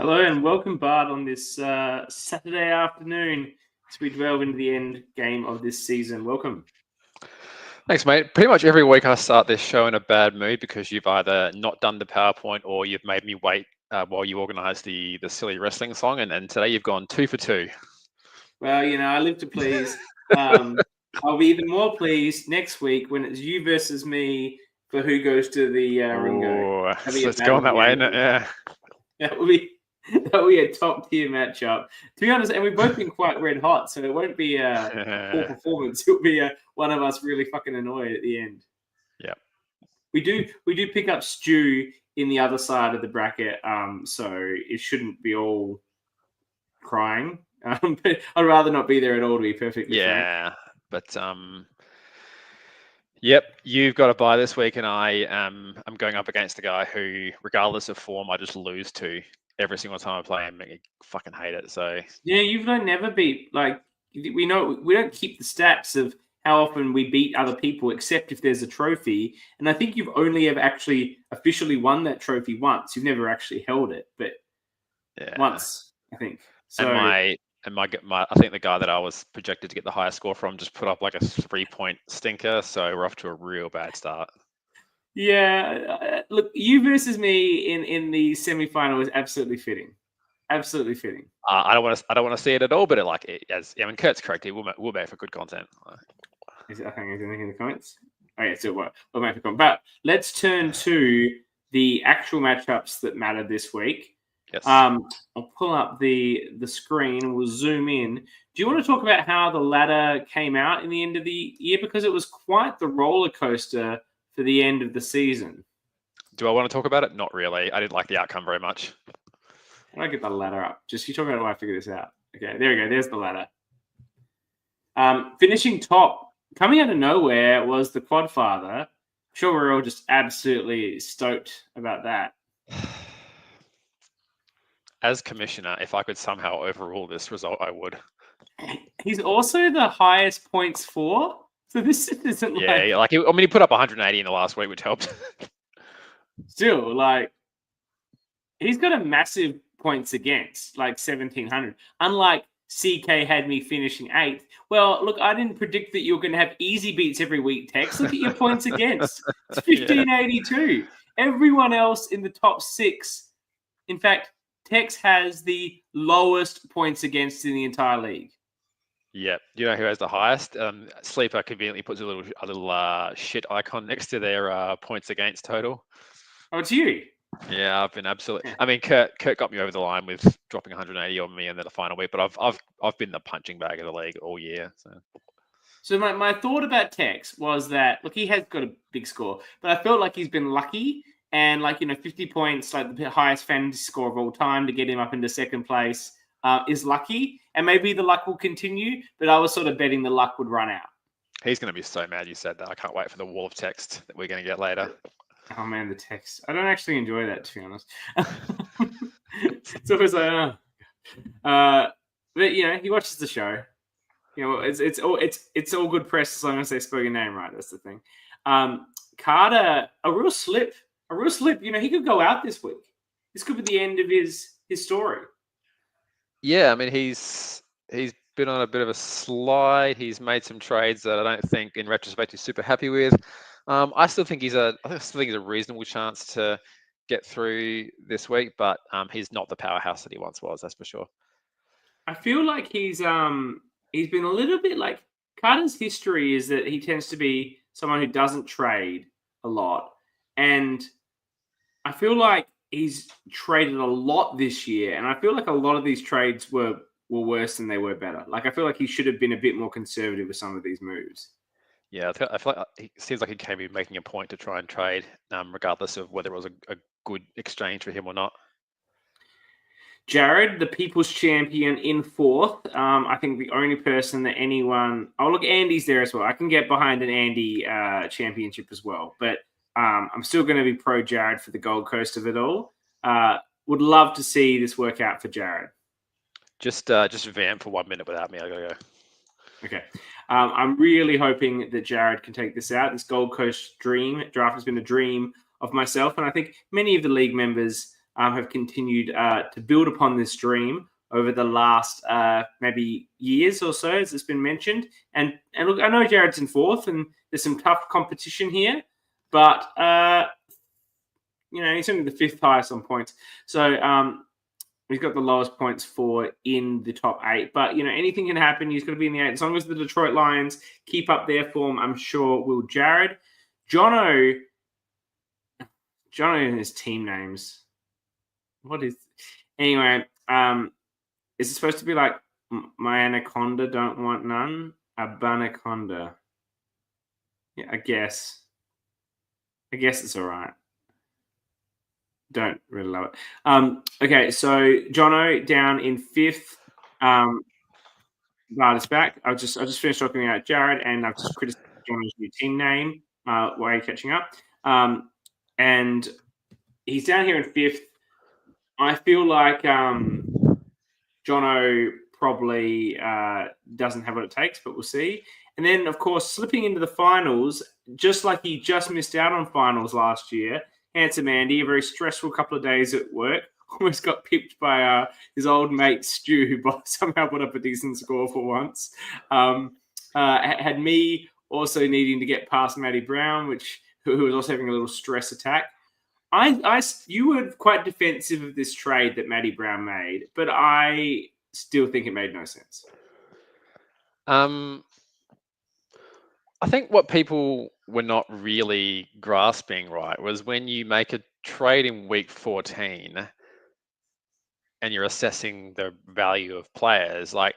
Hello and welcome, Bart, on this Saturday afternoon as we delve into the end game of this season. Welcome. Thanks, mate. Pretty much every week I start this show in a bad mood because you've either not done the PowerPoint or you've made me wait while you organise the silly wrestling song, and today you've gone 2 for 2. Well, I live to please. I'll be even more pleased next week when it's you versus me for who goes to the Ringo. It's going that way, isn't it? Yeah. That will be a top tier matchup. To be honest, and we've both been quite red hot, so it won't be a poor performance. It'll be one of us really fucking annoyed at the end. Yeah. We do pick up Stu in the other side of the bracket, so it shouldn't be all crying. But I'd rather not be there at all, to be perfectly frank. But yep, you've got a bye this week, and I'm going up against a guy who, regardless of form, I just lose to every single time I play him. I fucking hate it. So yeah, you've never beat, like, we know we don't keep the stats of how often we beat other people, except if there's a trophy. And I think you've only ever actually officially won that trophy once. You've never actually held it, but once, I think. So, I think the guy that I was projected to get the highest score from just put up like a 3-point stinker. So we're off to a real bad start. Yeah, look, you versus me in the semi-final is absolutely fitting. Absolutely fitting. I don't want to see it at all, but Kurt's correct. We'll make for good content. I think there's anything in the comments. Okay, so we'll make for content. But let's turn to the actual matchups that mattered this week. Yes. I'll pull up the screen and we'll zoom in. Do you want to talk about how the ladder came out in the end of the year? Because it was quite the roller coaster for the end of the season. Do I want to talk about it? Not really. I didn't like the outcome very much. How do I get the ladder up? Just you talk about how I figure this out. Okay, there we go. There's the ladder. Finishing top, coming out of nowhere, was the Quadfather. I'm sure we're all just absolutely stoked about that. As commissioner, if I could somehow overrule this result, I would. He's also the highest points for. So this isn't he put up 180 in the last week, which helped. Still, he's got a massive points against, like 1,700. Unlike CK had me finishing 8th. Well, look, I didn't predict that you're going to have easy beats every week, Tex. Look at your points against. It's 1,582. Everyone else in the top 6. In fact, Tex has the lowest points against in the entire league. Yeah, you know who has the highest? Sleeper conveniently puts a little shit icon next to their points against total. Oh, it's you. Yeah, I've been absolutely. I mean, Kurt got me over the line with dropping 180 on me in the final week, but I've been the punching bag of the league all year. So my thought about Tex was that, look, he has got a big score, but I felt like he's been lucky. And 50 points, like the highest fantasy score of all time, to get him up into second place is lucky. And maybe the luck will continue, but I was sort of betting the luck would run out. He's going to be so mad you said that. I can't wait for the wall of text that we're going to get later. Oh, man, the text. I don't actually enjoy that, to be honest. It's always like, but, he watches the show. It's all good press as long as they spell your name right. That's the thing. Carter, a real slip. He could go out this week. This could be the end of his story. Yeah, I mean, he's been on a bit of a slide. He's made some trades that I don't think, in retrospect, he's super happy with. I still think he's a reasonable chance to get through this week, but he's not the powerhouse that he once was. That's for sure. I feel like he's been a little bit like Carter's history is that he tends to be someone who doesn't trade a lot, and I feel like he's traded a lot this year, and I feel like a lot of these trades were worse than they were better. Like, I feel like he should have been a bit more conservative with some of these moves. Yeah, I feel like it seems like he can be making a point to try and trade, regardless of whether it was a good exchange for him or not. Jared, the People's Champion, in 4th. I think the only person that anyone... Oh, look, Andy's there as well. I can get behind an Andy championship as well, but I'm still going to be pro Jared for the Gold Coast of it all. Would love to see this work out for Jared. Just vamp for 1 minute without me. I gotta go. Okay. I'm really hoping that Jared can take this out. This Gold Coast draft has been a dream of myself, and I think many of the league members have continued to build upon this dream over the last maybe years or so, as it's been mentioned. And look, I know Jared's in fourth, and there's some tough competition here, but he's only the fifth highest on points. So he's got the lowest points for in the top 8. But, anything can happen. He's got to be in the 8. As long as the Detroit Lions keep up their form, I'm sure will Jared. Jono and his team names. What is... Anyway, is it supposed to be like my anaconda don't want none? A banaconda. Yeah, I guess it's all right. Don't really love it. Okay, so Jono down in 5th. Bart is back. I just finished talking about Jared, and I've just criticized Jono's new team name while you're catching up. And he's down here in 5th. I feel like Jono probably doesn't have what it takes, but we'll see. And then, of course, slipping into the finals, just like he just missed out on finals last year, Handsome Andy, a very stressful couple of days at work, almost got pipped by his old mate Stu, who somehow put up a decent score for once. Had me also needing to get past Matty Brown, who was also having a little stress attack. You were quite defensive of this trade that Matty Brown made, but I still think it made no sense. I think what people were not really grasping, right, was when you make a trade in week 14 and you're assessing the value of players, like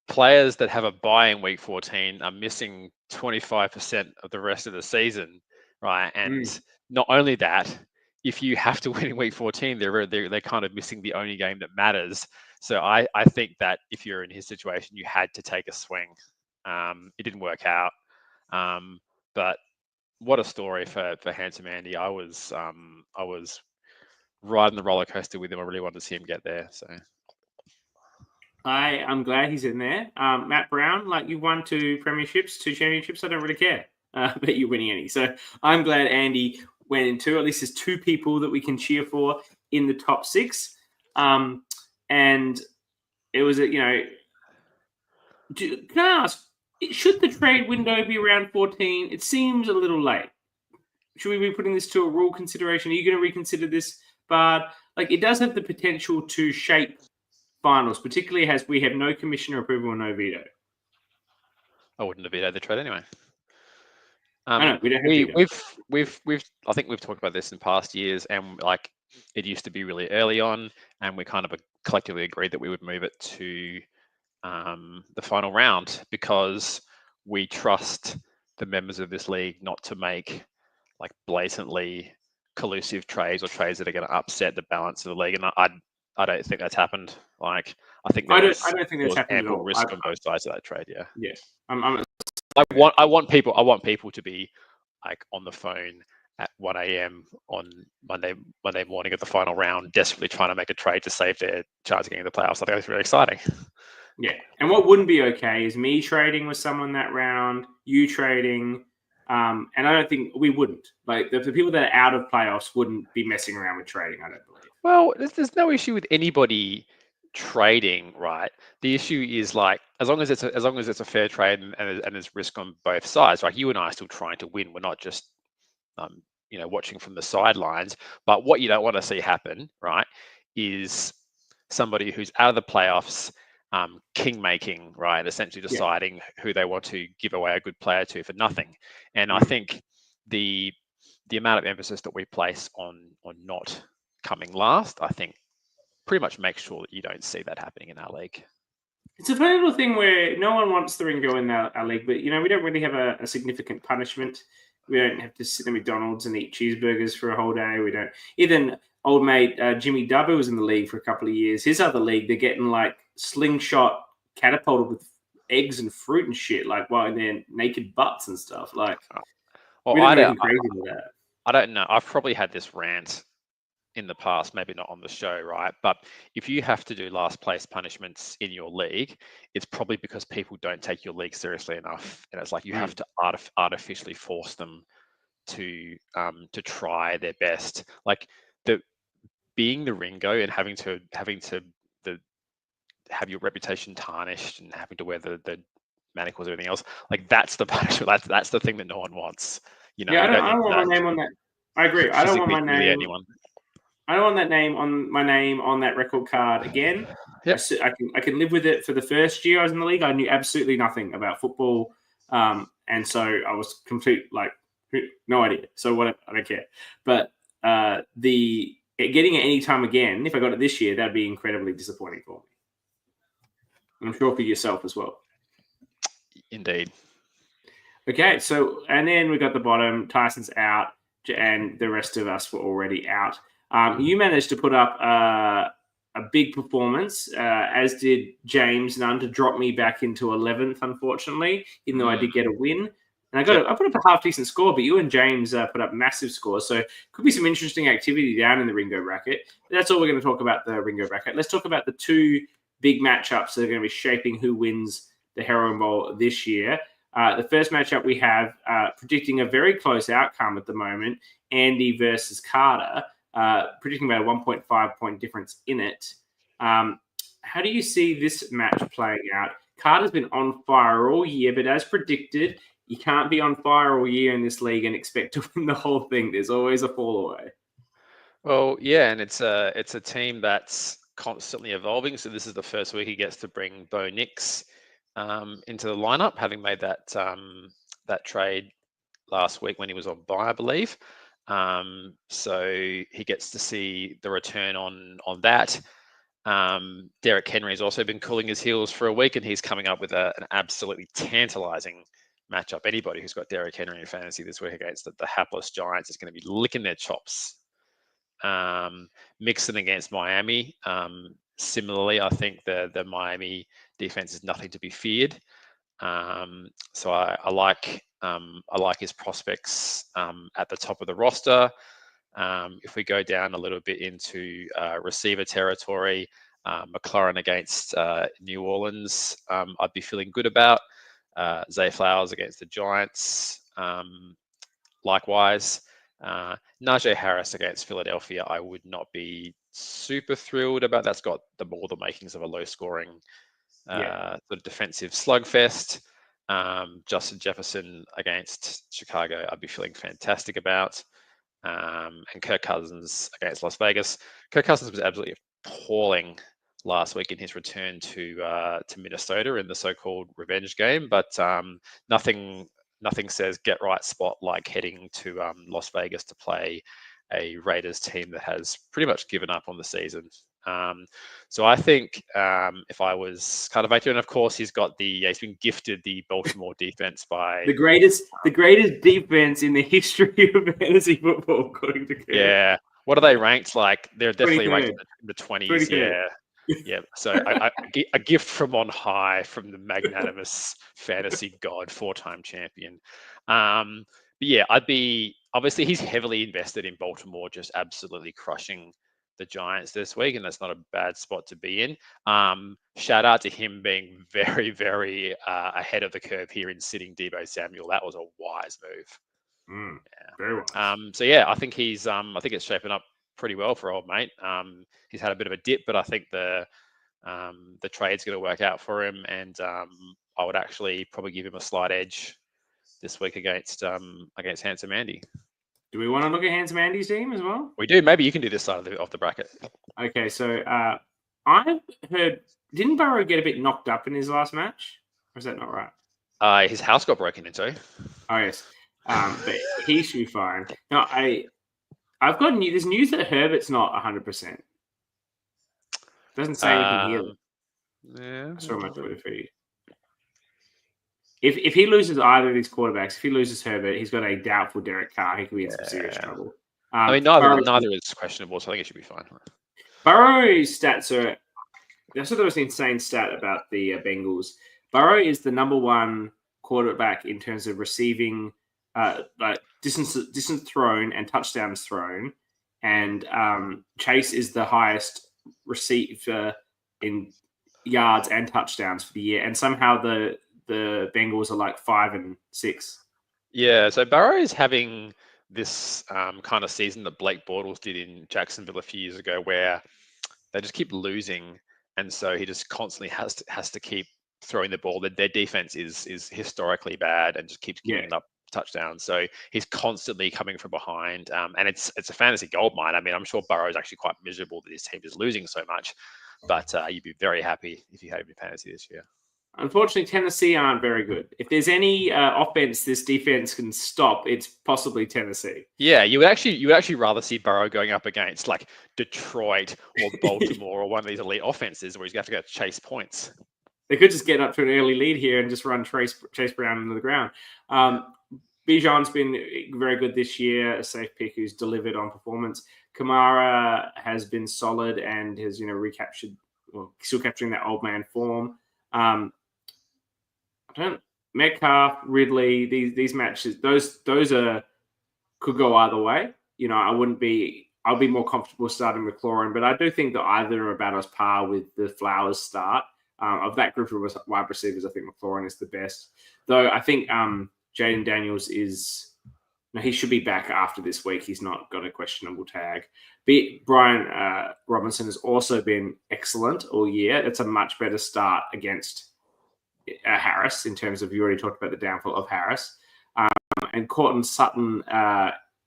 players that have a bye in week 14 are missing 25% of the rest of the season, right? And not only that, if you have to win in week 14, they're kind of missing the only game that matters. So I think that if you're in his situation, you had to take a swing. It didn't work out. But what a story for Handsome Andy. I was riding the roller coaster with him. I really wanted to see him get there. So I'm glad he's in there. Matt Brown, like you won 2 premierships, 2 championships. I don't really care about you winning any. So I'm glad Andy went into. At least there's 2 people that we can cheer for in the top 6. And it was can I ask, should the trade window be around 14? It seems a little late. Should we be putting this to a rule consideration? Are you going to reconsider this, Bard? Like, it does have the potential to shape finals, particularly as we have no commissioner approval and no veto. I wouldn't have vetoed the trade anyway. I know we don't have veto. I think we've talked about this in past years, and like it used to be really early on, and we kind of collectively agreed that we would move it to the final round because we trust the members of this league not to make like blatantly collusive trades or trades that are going to upset the balance of the league. And I don't think that's happened. Like I think I don't think that's happened at all. Risk on both sides of that trade. Yeah. Yeah. I want people to be like on the phone at 1 a.m. on Monday morning of the final round, desperately trying to make a trade to save their chance of getting the playoffs. I think that's really exciting. Yeah, and what wouldn't be okay is me trading with someone that round, you trading, and I don't think we wouldn't. Like the people that are out of playoffs wouldn't be messing around with trading. I don't believe. Well, there's no issue with anybody trading, right? The issue is like as long as it's a fair trade and there's risk on both sides. Like you and I are still trying to win. We're not just watching from the sidelines. But what you don't want to see happen, right, is somebody who's out of the playoffs, king-making, right, essentially deciding who they want to give away a good player to for nothing. And I think the amount of emphasis that we place on not coming last, I think, pretty much makes sure that you don't see that happening in our league. It's a funny little thing where no one wants the Ringo in our league, but we don't really have a significant punishment. We don't have to sit at McDonald's and eat cheeseburgers for a whole day. We don't. Even old mate Jimmy Dubber was in the league for a couple of years. His other league, they're getting like slingshot catapulted with eggs and fruit and shit, like while in their naked butts and stuff. Like, we don't do anything crazy with that. I don't know. I've probably had this rant in the past, maybe not on the show, right? But if you have to do last place punishments in your league, it's probably because people don't take your league seriously enough, and it's like you have to artificially force them to try their best. Like being the Ringo and having to have your reputation tarnished and having to wear the manacles and everything else, like that's the punishment. That's the thing that no one wants. You Yeah, you don't I need don't want my name on that. I agree. I don't want physically my humiliate name. anyone. I don't want that name on my name on that record card again. Yep. I can live with it for the first year I was in the league. I knew absolutely nothing about football, and so I was no idea. So whatever, I don't care. But getting it any time again, if I got it this year, that'd be incredibly disappointing for me. I'm sure for yourself as well. Indeed. Okay, so and then we got the bottom. Tyson's out, and the rest of us were already out. You managed to put up a big performance, as did James Nunn, to drop me back into 11th, unfortunately, even though I did get a win. And I put up a half decent score, but you and James put up massive scores. So could be some interesting activity down in the Ringo bracket. But that's all we're going to talk about the Ringo bracket. Let's talk about the two big matchups that are going to be shaping who wins the Heroin Bowl this year. The first matchup we have, predicting a very close outcome at the moment, Andy versus Carter, predicting about a 1.5 point difference in it. How do you see this match playing out? Carter's been on fire all year, but as predicted, you can't be on fire all year in this league and expect to win the whole thing. There's always a fall away. Well, yeah, and it's a team that's constantly evolving. So this is the first week he gets to bring Bo Nix into the lineup, having made that trade last week when he was on bye, I believe. So he gets to see the return on that. Derek Henry has also been cooling his heels for a week, and he's coming up with an absolutely tantalizing matchup. Anybody who's got Derek Henry in fantasy this week against the hapless Giants is going to be licking their chops. Mixon against Miami. Similarly, I think the Miami defense is nothing to be feared. So I like his prospects at the top of the roster. If we go down a little bit into receiver territory, McLaurin against New Orleans, I'd be feeling good about. Zay Flowers against the Giants, likewise. Najee Harris against Philadelphia, I would not be super thrilled about. That's got all the makings of a low-scoring sort of defensive slugfest. Justin Jefferson against Chicago, I'd be feeling fantastic about. And Kirk Cousins against Las Vegas. Kirk Cousins was absolutely appalling last week in his return to Minnesota in the so-called revenge game, but nothing says get right spot like heading to Las Vegas to play a Raiders team that has pretty much given up on the season. So I think if I was cultivator, and of course he's been gifted the Baltimore defense by the greatest defense in the history of fantasy football, according to Kirk. Yeah. What are they ranked? Like they're definitely 23rd. ranked in the 20s. 23rd. Yeah. So a gift from on high from the magnanimous fantasy god, 4-time champion. But yeah, obviously he's heavily invested in Baltimore, just absolutely crushing the Giants this week, and that's not a bad spot to be in. Shout out to him being very, very ahead of the curve here in sitting Deebo Samuel. That was a wise move. Very wise. So yeah, I think I think it's shaping up pretty well for old mate. He's had a bit of a dip, but I think the trade's going to work out for him, and I would actually probably give him a slight edge this week against Handsome Andy. Do we want to look at Handsome Andy's team as well? We do. Maybe you can do this side of the bracket. Okay, so I've heard, didn't Burrow get a bit knocked up in his last match? Or is that not right? His house got broken into. Oh yes, but he should be fine. No, I've got there's news that Herbert's not 100%. Doesn't say anything here. Yeah. I saw my Twitter feed. If he loses either of these quarterbacks, if he loses Herbert, he's got a doubtful Derek Carr. He could be in some serious trouble. I mean, neither is questionable, so I think it should be fine. Burrow's stats are. I saw there was an insane stat about the Bengals. Burrow is the number one quarterback in terms of receiving, like distance thrown and touchdowns thrown, and Chase is the highest receiver in yards and touchdowns for the year. And somehow the Bengals are like 5 and 6. Yeah, so Burrow is having this kind of season that Blake Bortles did in Jacksonville a few years ago, where they just keep losing, and so he just constantly has to keep throwing the ball. Their defense is historically bad and just keeps giving up touchdowns. So he's constantly coming from behind, and it's a fantasy goldmine. I mean, I'm sure Burrow's actually quite miserable that his team is losing so much, but you'd be very happy if you had him in fantasy this year. Unfortunately, Tennessee aren't very good. If there's any offense this defense can stop, it's possibly Tennessee. Yeah, you would actually rather see Burrow going up against like Detroit or Baltimore or one of these elite offenses where he's going to have to chase points. They could just get up to an early lead here and just run Chase Brown into the ground. Bijan's been very good this year, a safe pick who's delivered on performance. Kamara has been solid and has recaptured, still capturing that old man form. Metcalf, Ridley, these matches, those could go either way. I'll be more comfortable starting McLaurin, but I do think that either are about as par with the Flowers start. Of that group of wide receivers, I think McLaurin is the best. Though I think Jaden Daniels he should be back after this week. He's not got a questionable tag. Brian Robinson has also been excellent all year. It's a much better start against Harris in terms of, you already talked about the downfall of Harris. And Cortland Sutton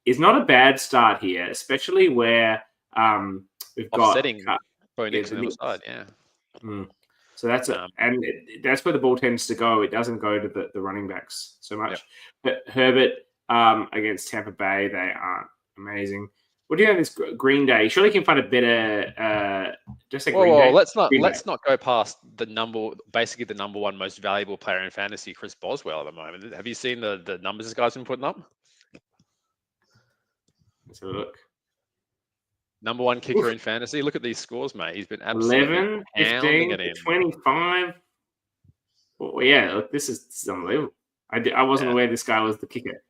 is not a bad start here, especially where we've got offsetting Bo Nix on the other side. Yeah. So that's and that's where the ball tends to go. It doesn't go to the running backs so much. But Herbert against Tampa Bay, they aren't amazing. What do you know this Green Day? Surely you can find a better just like Green Day. Let's not go past the number one most valuable player in fantasy, Chris Boswell, at the moment. Have you seen the numbers this guy's been putting up? Let's have a look. Number one kicker in fantasy. Look at these scores, mate. He's been absolutely 11, 15, 25. Well, yeah, look, this is unbelievable. I wasn't aware this guy was the kicker.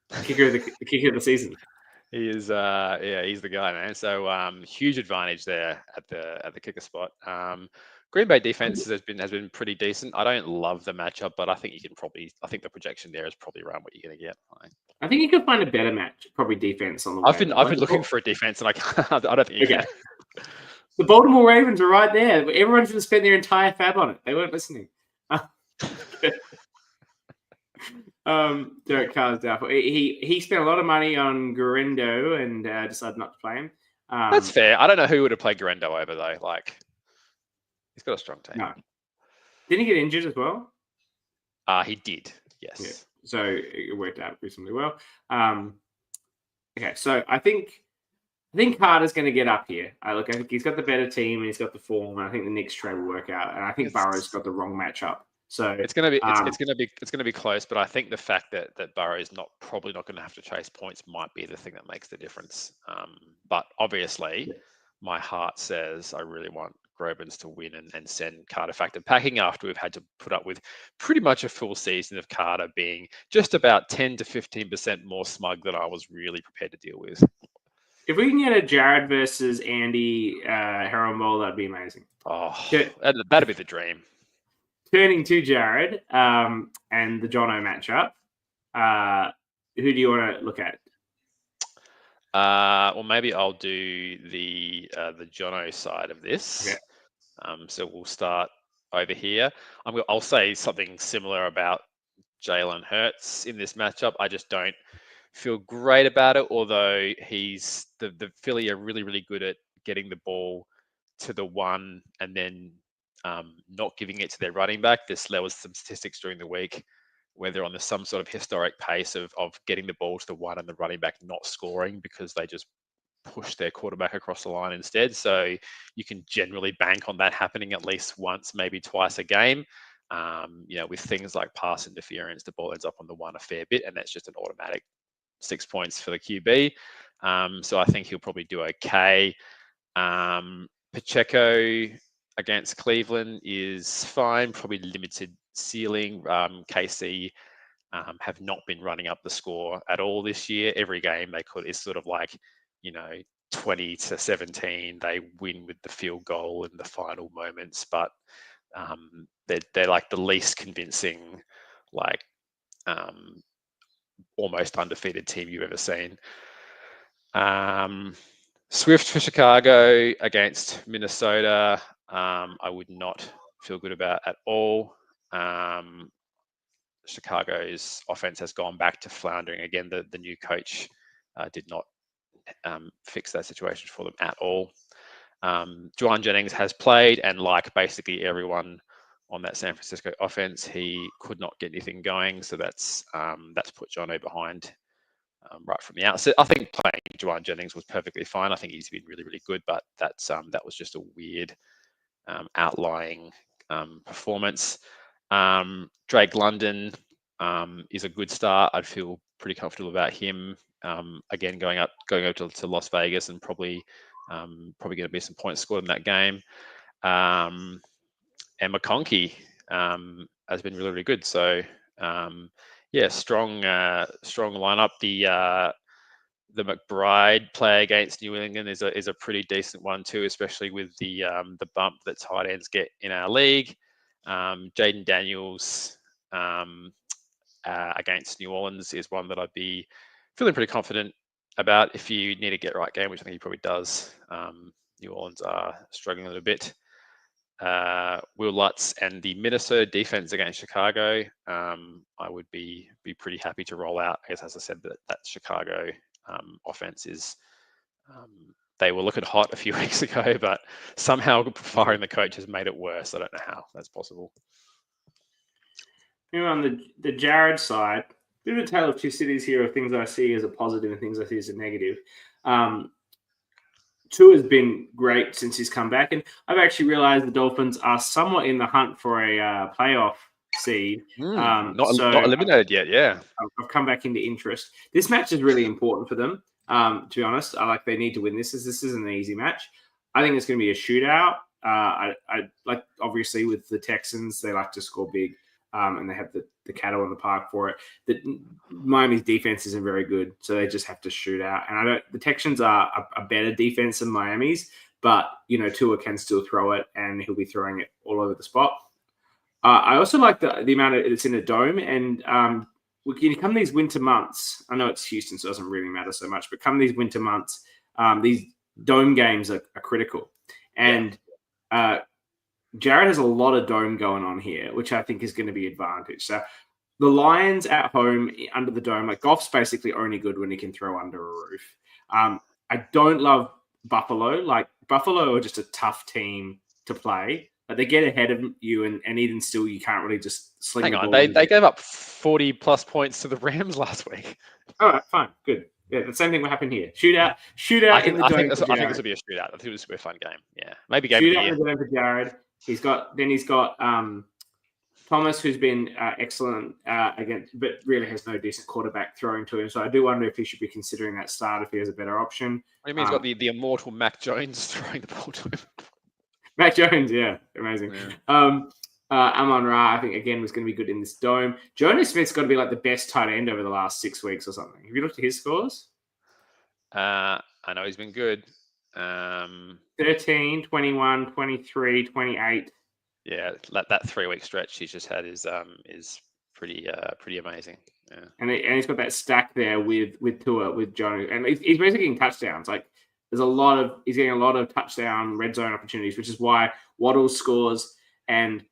The kicker of the season. He is, he's the guy, man. So huge advantage there at the kicker spot. Green Bay defense has been pretty decent. I don't love the matchup, but I think I think the projection there is probably around what you're going to get. I think you could find a better match, probably defense on the way. I've been looking for a defense, and I don't think you can. The Baltimore Ravens are right there. Everyone's going to spend their entire fab on it. They weren't listening. Derek Carr's doubtful. He spent a lot of money on Garendo and decided not to play him. That's fair. I don't know who would have played Garendo over though. Like, he's got a strong team. No. Didn't he get injured as well? He did. Yes. Yeah. So it worked out reasonably well. Okay, so I think Carter's going to get up here. I think he's got the better team and he's got the form. And I think the Knicks trade will work out. And I think Burrow's got the wrong matchup. So it's gonna be close, but I think the fact that Burrow is probably not going to have to chase points might be the thing that makes the difference. But obviously, my heart says I really want Grobens to win and send Carter factor packing after we've had to put up with pretty much a full season of Carter being just about 10 to 15% more smug than I was really prepared to deal with. If we can get a Jared versus Andy Herron Bowl, that'd be amazing. Oh, that'd be the dream. Turning to Jared and the Jono matchup, who do you want to look at? Well, maybe I'll do the Jono side of this. Okay. So we'll start over here. I'll say something similar about Jalen Hurts in this matchup. I just don't feel great about it, although he's the Philly are really, really good at getting the ball to the one and then not giving it to their running back. There was some statistics during the week where they're on some sort of historic pace of getting the ball to the one and the running back not scoring because they just push their quarterback across the line instead. So you can generally bank on that happening at least once, maybe twice a game. With things like pass interference, the ball ends up on the one a fair bit, and that's just an automatic 6 points for the QB. So I think he'll probably do okay. Pacheco against Cleveland is fine, probably limited ceiling. KC have not been running up the score at all this year. Every game it's sort of like, 20 to 17. They win with the field goal in the final moments, but they're like the least convincing, almost undefeated team you've ever seen. Swift for Chicago against Minnesota. I would not feel good about at all. Chicago's offense has gone back to floundering again. The new coach did not fix that situation for them at all. Juwan Jennings has played, and like basically everyone on that San Francisco offense, he could not get anything going. So that's put Jono behind right from the outset. I think playing Juwan Jennings was perfectly fine. I think he's been really, really good, but that was just a weird outlying performance. Drake London is a good start. I'd feel pretty comfortable about him. Again, going up to Las Vegas, and probably going to be some points scored in that game. And McConkey has been really, really good. So yeah, strong lineup. The McBride play against New England is a pretty decent one too, especially with the bump that tight ends get in our league. Jaden Daniels against New Orleans is one that I'd be feeling pretty confident about if you need to get right game, which I think he probably does. New Orleans are struggling a little bit. Will Lutz and the Minnesota defense against Chicago, I would be pretty happy to roll out. I guess, as I said, that Chicago offense is, they were looking hot a few weeks ago, but somehow firing the coach has made it worse. I don't know how that's possible. On the Jared side, bit of a tale of two cities here of things I see as a positive and things I see as a negative. Tua has been great since he's come back, and I've actually realized the Dolphins are somewhat in the hunt for a playoff seed. Not eliminated yet, yeah. I've come back into interest. This match is really important for them, to be honest. They need to win this. This isn't an easy match. I think it's going to be a shootout. I like, obviously, with the Texans, they like to score big. And they have the cattle in the park for it. Miami's defense isn't very good, so they just have to shoot out. And the Texans are a better defense than Miami's, but Tua can still throw it, and he'll be throwing it all over the spot. I also like the amount of it's in a dome, and come these winter months. I know it's Houston, so it doesn't really matter so much, but come these winter months, these dome games are critical, and Jared has a lot of dome going on here, which I think is going to be advantage. So the Lions at home under the dome, like, Goff's basically only good when he can throw under a roof. I don't love Buffalo. Like, Buffalo are just a tough team to play. But they get ahead of you, and even still, you can't really just sling Hang the on, ball. they gave up 40 plus points to the Rams last week. All right, fine, good. Yeah, the same thing will happen here. Shootout in the dome. I think this will be a shootout. I think this will be a fun game. Yeah, maybe game shootout of the year. in the dome for Jared. He's got Thomas, who's been excellent against, but really has no decent quarterback throwing to him. So I do wonder if he should be considering that start if he has a better option. What do you mean he's got the immortal Mac Jones throwing the ball to him? Mac Jones, yeah, amazing. Yeah. Amon-Ra, I think, again, was going to be good in this dome. Jonas Smith's got to be like the best tight end over the last 6 weeks or something. Have you looked at his scores? I know he's been good. 13, 21, 23, 28. Yeah, that 3-week stretch he's just had is pretty amazing. Yeah. And he's got that stack there with Tua, with Jones, and he's basically getting touchdowns. Like, he's getting a lot of touchdown red zone opportunities, which is why Waddle's scores and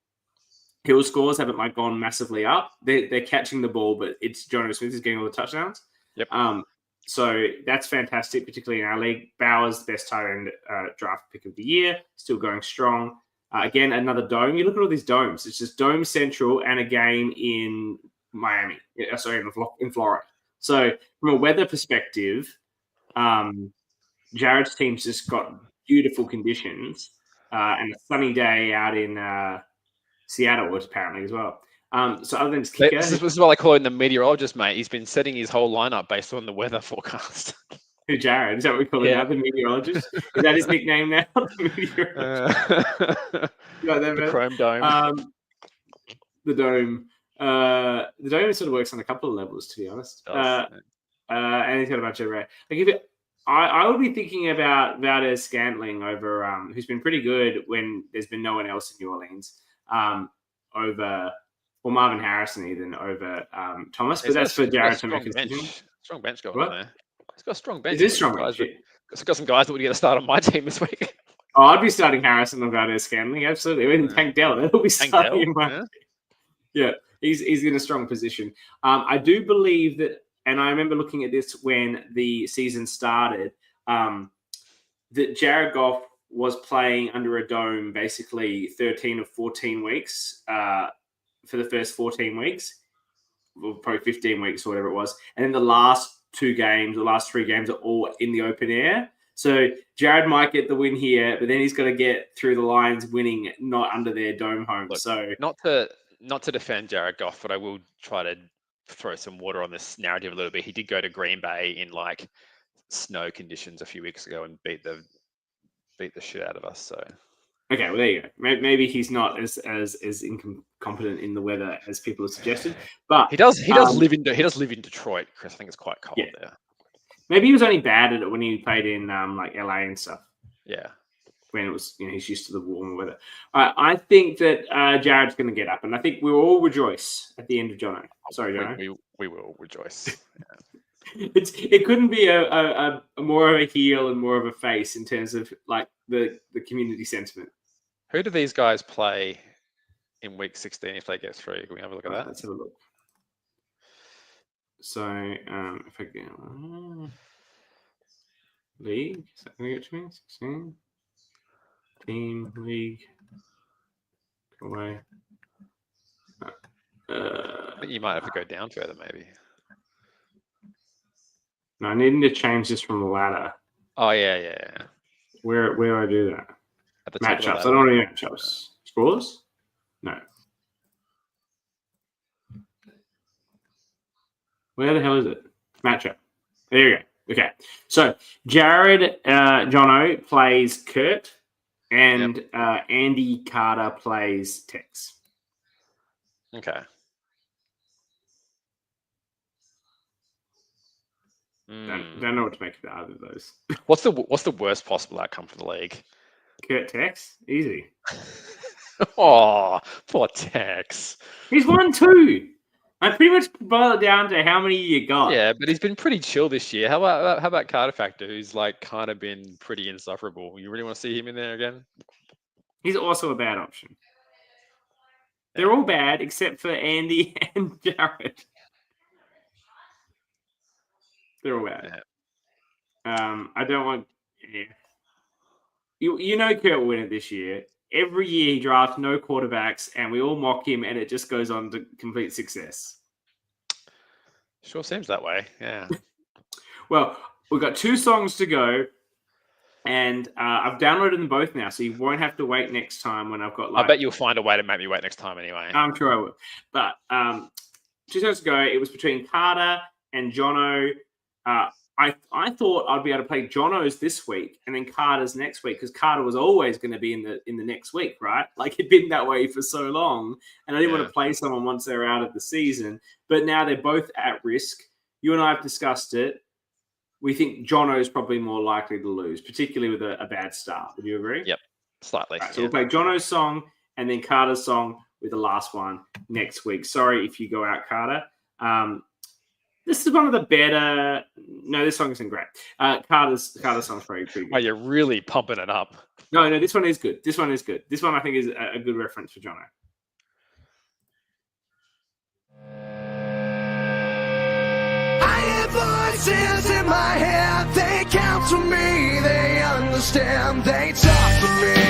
Hill scores haven't gone massively up. They're catching the ball, but it's Jonas Smith is getting all the touchdowns. Yep. So that's fantastic, particularly in our league. Bauer's best tight end draft pick of the year, still going strong. Again, another dome. You look at all these domes. It's just Dome Central and a game in Miami. Sorry, in Florida. So from a weather perspective, Jared's team's just got beautiful conditions and a sunny day out in Seattle, apparently, as well. So other than his kicker... This is what I call him the meteorologist, mate. He's been setting his whole lineup based on the weather forecast. Who, Jared? Is that what we call him now, the meteorologist? Is that his nickname now? The meteorologist. The Chrome Dome. The Dome. The Dome sort of works on a couple of levels, to be honest. And he's got a bunch of... I would be thinking about Valdez-Scantling over, who's been pretty good when there's been no one else in New Orleans, over or Marvin Harrison even over Thomas. But He's that's for got a Jared to make a strong decision. bench. Strong bench going What? on there. He's got a strong bench. It is He's got strong. got some guys that would get a start on my team this week. Oh, I'd be starting Harrison or Valdez Scantling. Absolutely. Even Tank Dell. That'll be starting in my. Yeah, he's in a strong position. I do believe that, and I remember looking at this when the season started, that Jared Goff was playing under a dome basically 13 of 14 weeks for the first 14 weeks, or probably 15 weeks or whatever it was. And then the last 2 games, the last 3 games are all in the open air. So Jared might get the win here, but then he's got to get through the Lions winning, not under their dome home. Look, so not to defend Jared Goff, but I will try to throw some water on this narrative a little bit. He did go to Green Bay in like snow conditions a few weeks ago and beat the shit out of us. So okay, well there you go. Maybe he's not as incompetent in the weather as people have suggested, but he does live in Detroit, Chris. I think it's quite cold there. Maybe he was only bad at it when he played in like LA and stuff. Yeah. When it was, he's used to the warmer weather. I think that Jared's going to get up, and I think we'll all rejoice at the end of Jono. Sorry, Jono. We will rejoice. Yeah. It couldn't be a more of a heel and more of a face in terms of like the community sentiment. Who do these guys play in week 16 if they get through? Can we have a look at that? Let's have a look. So, if I get league, is that going to get to me? 16 team league away. I think you might have to go down further, maybe. No, I need to change this from the ladder. Oh yeah. Where do I do that? At the Matchups. I don't want to do matchups. Scores? No. Where the hell is it? Matchup. There you go. Okay. So Jared Jono plays Kurt, and Andy Carter plays Tex. Okay. Don't know what to make of either of those. What's the worst possible outcome for the league? Kurt Tex? Easy. Oh, poor Tex. He's won 2. I pretty much boil it down to how many you got. Yeah, but he's been pretty chill this year. How about Carter Factor, who's like kind of been pretty insufferable? You really want to see him in there again? He's also a bad option. They're all bad except for Andy and Jared. They're all bad. Yeah. I don't want. Yeah. You know Kurt will win it this year. Every year he drafts no quarterbacks, and we all mock him, and it just goes on to complete success. Sure seems that way, yeah. Well, we've got 2 songs to go, and I've downloaded them both now, so you won't have to wait next time when I've got I bet you'll find a way to make me wait next time anyway. I'm sure I will. But 2 songs ago, it was between Carter and Jono. I thought I'd be able to play Jono's this week and then Carter's next week, because Carter was always going to be in the next week, right? Like it'd been that way for so long, and I didn't want to play someone once they're out of the season. But now they're both at risk. You and I have discussed it. We think Jono's probably more likely to lose, particularly with a bad start. Would you agree? Yep, slightly. Right, so we'll play Jono's song and then Carter's song with the last one next week. Sorry if you go out, Carter. This is one of the better. No, this song isn't great. Carter's song's pretty good. Oh, you're really pumping it up. No, this one is good. This one I think is a good reference for Jono. I hear voices in my head. They counsel me. They understand. They talk to me.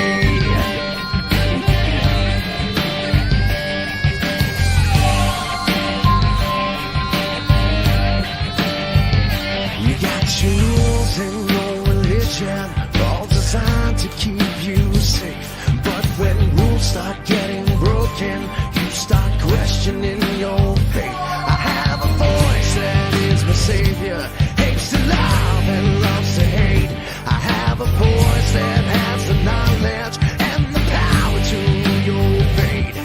Your rules and your religion, all designed to keep you safe. But when rules start getting broken, you start questioning your faith. I have a voice that is my savior, hates to love and loves to hate. I have a voice that has the knowledge and the power to your fate.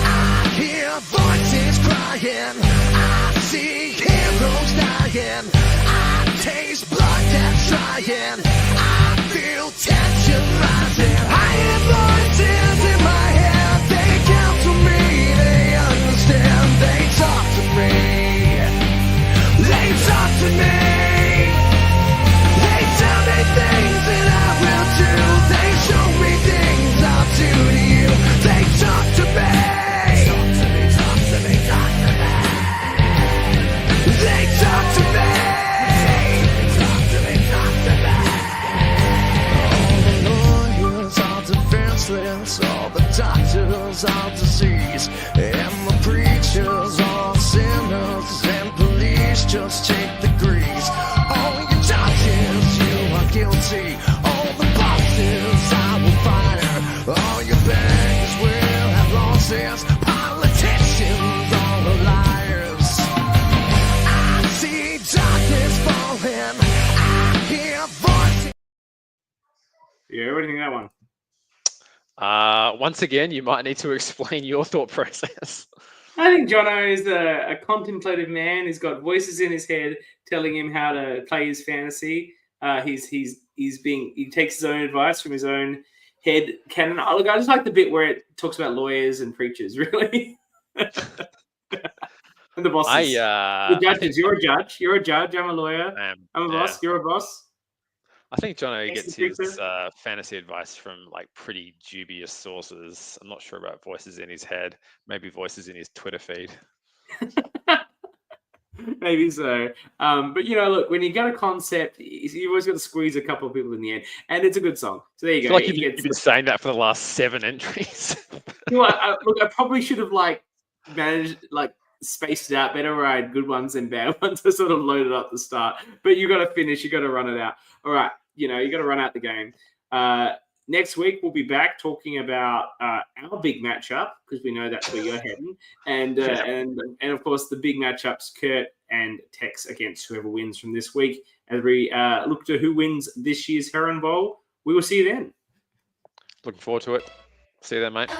I hear voices crying, I see heroes dying. Taste blood that's trying. I feel tension rising. I hear voices in my head. They counsel me. They to me. They tell me things that I will do. They show me things I'll do to you. They talk to me. Talk to me, talk to me, talk to me. They talk to me. Talk to me, talk to me. All the lawyers are defenseless. All the doctors are diseased. And the preachers are sinners. And police just take the grease. All your judges, you are guilty. All the bosses I will fire. All your banks will have losses. Politicians, all the liars. I see darkness falling. I hear voices. Yeah, what do you think of that one? Once again, you might need to explain your thought process. I think Jono is a contemplative man. He's got voices in his head telling him how to play his fantasy. He takes his own advice from his own head canon. Oh, look, I just like the bit where it talks about lawyers and preachers, really. And the bosses. The judges. You're a judge. You're a judge. I'm a lawyer. I'm a boss. You're a boss. I think Jono Yes, gets the his fantasy advice from like pretty dubious sources. I'm not sure about voices in his head. Maybe voices in his Twitter feed. Maybe so. But, you know, look, when you got a concept, you've always got to squeeze a couple of people in the end. And it's a good song. So there you I go. feel like you've been saying that for the last 7 entries. You know what, look, I probably should have managed spaced it out better where I had good ones and bad ones to sort of load it up at the start. But you got to finish. You got to run it out. All right. You know, you got to run out the game. Next week, we'll be back talking about our big matchup because we know that's where you're heading. And of course, the big matchups, Kurt and Tex against whoever wins from this week. As we look to who wins this year's Heron Bowl, we will see you then. Looking forward to it. See you then, mate.